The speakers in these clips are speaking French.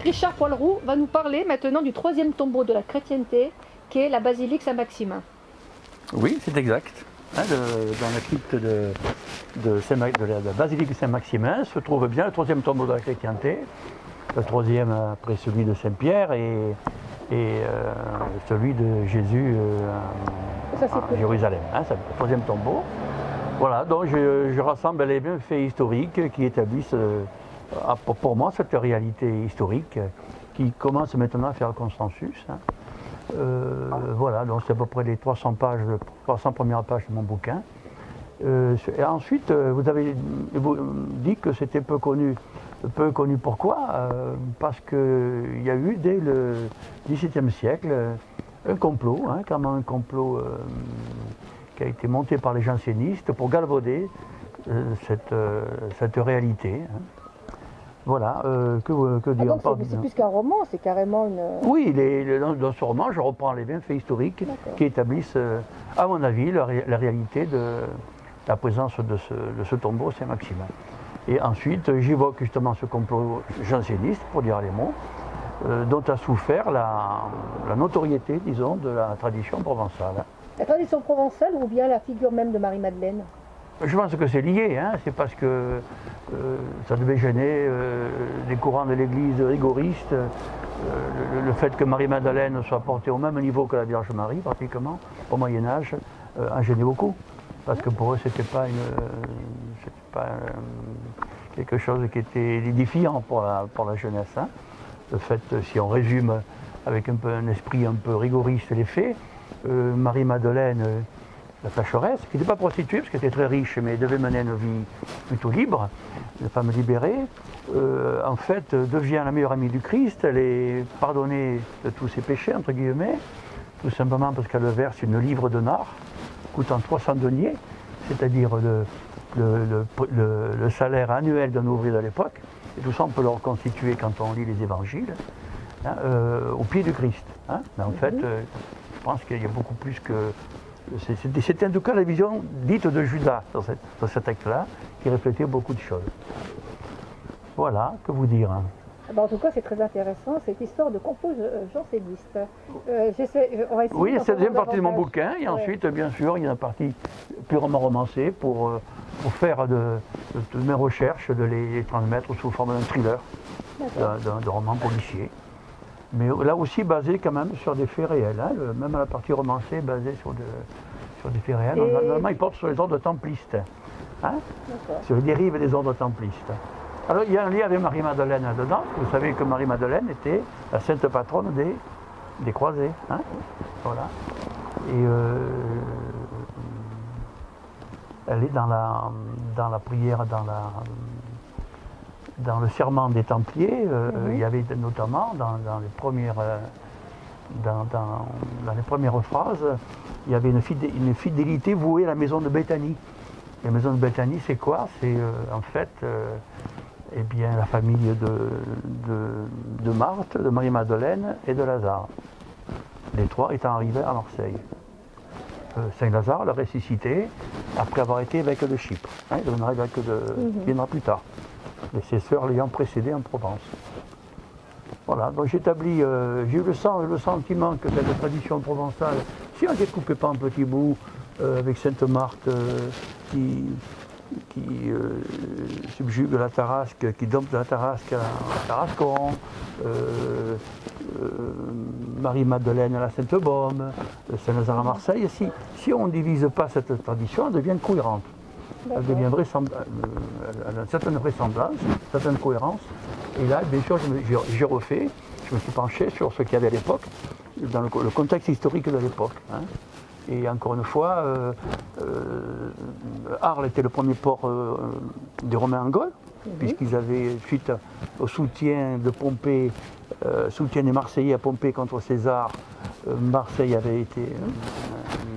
Richard Poilroux va nous parler maintenant du troisième tombeau de la chrétienté, qui est la basilique Saint-Maximin. Oui, c'est exact. Dans la crypte de la basilique Saint-Maximin se trouve bien le troisième tombeau de la chrétienté, le troisième après celui de Saint-Pierre et celui de Jésus à Jérusalem. C'est le troisième tombeau. Voilà, donc je rassemble les bienfaits historiques qui établissent pour moi cette réalité historique qui commence maintenant à faire le consensus. Voilà, donc c'est à peu près les 300 premières pages de mon bouquin. Et ensuite, vous avez dit que c'était peu connu. Peu connu pourquoi parce qu'il y a eu dès le XVIIe siècle un complot, clairement un complot qui a été monté par les jansénistes pour galvauder cette réalité. Voilà, que dire. C'est plus qu'un roman, c'est carrément une... Oui, dans ce roman, je reprends les bienfaits historiques qui établissent, à mon avis, la réalité de la présence de ce tombeau Saint-Maximin. Et ensuite, j'évoque justement ce complot janséniste, pour dire les mots, dont a souffert la notoriété, disons, de la tradition provençale. La tradition provençale ou bien la figure même de Marie-Madeleine? Je pense que c'est lié, c'est parce que ça devait gêner les courants de l'Église rigoriste, le fait que Marie-Madeleine soit portée au même niveau que la Vierge Marie, pratiquement, au Moyen-Âge, a gêné beaucoup. Parce que pour eux, c'était pas quelque chose qui était édifiant pour la jeunesse. Le fait, si on résume avec un esprit un peu rigoriste les faits, Marie-Madeleine, la tâcheresse, qui n'était pas prostituée, parce qu'elle était très riche, mais devait mener une vie plutôt libre, une femme libérée, en fait, devient la meilleure amie du Christ. Elle est pardonnée de tous ses péchés, entre guillemets, tout simplement parce qu'elle verse une livre de nard, coûtant 300 deniers, c'est-à-dire le salaire annuel d'un ouvrier de l'époque. Et tout ça, on peut le reconstituer quand on lit les évangiles, au pied du Christ. Mais en fait, je pense qu'il y a beaucoup plus que... C'était en tout cas la vision dite de Judas dans cet acte-là, qui reflétait beaucoup de choses. Voilà, que vous dire. En tout cas, c'est très intéressant, cette histoire de complot janséniste. Oui, c'est la deuxième partie de mon bouquin, et ensuite, bien sûr, il y a une partie purement romancée pour faire de mes recherches, de les transmettre sous forme d'un thriller, d'un roman policier. Mais là aussi basé quand même sur des faits réels, même la partie romancée est basée sur des faits réels. Normalement, il porte sur les ordres templistes, sur les dérives des ordres templistes. Alors, il y a un lien avec Marie-Madeleine là-dedans. Vous savez que Marie-Madeleine était la sainte patronne des croisés. Voilà. Et elle est dans la prière, dans le serment des Templiers. Il y avait notamment dans les premières phrases, il y avait une fidélité vouée à la maison de Béthanie. La maison de Béthanie, c'est quoi? C'est en fait... eh bien, la famille de Marthe, de Marie-Madeleine et de Lazare. Les trois étant arrivés à Marseille. Saint-Lazare l'a ressuscité après avoir été évêque de Chypre. Il deviendra évêque qui viendra plus tard. Et ses sœurs l'ayant précédé en Provence. Voilà, donc j'établis, j'ai eu le sentiment que cette tradition provençale, si on ne découpait pas en petits bouts, avec Sainte Marthe qui subjugue la Tarasque, qui dompte la Tarasque à Tarascon, Marie-Madeleine à la Sainte-Baume, Saint-Lazare à Marseille. Si on ne divise pas cette tradition, elle devient cohérente. Elle devient elle a une certaine vraisemblance, une certaine cohérence. Et là, bien sûr, j'ai refait, je me suis penché sur ce qu'il y avait à l'époque, dans le contexte historique de l'époque. Et encore une fois, Arles était le premier port des Romains en Gaule, puisqu'ils avaient, suite au soutien de Pompée, soutien des Marseillais à Pompée contre César, Marseille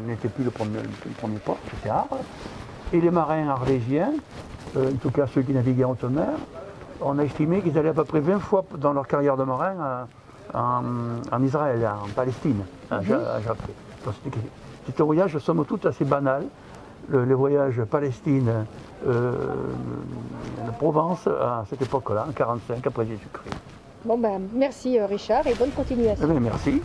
n'était plus le premier port, c'était Arles. Et les marins arlésiens, en tout cas ceux qui naviguaient en haute mer, on a estimé qu'ils allaient à peu près 20 fois dans leur carrière de marin en Israël, en Palestine, à Jaffa. C'est un voyage, somme toute, assez banal. Le voyage Palestine, Provence, à cette époque-là, en 1945, après Jésus-Christ. Bon ben, merci Richard et bonne continuation. Eh bien, merci.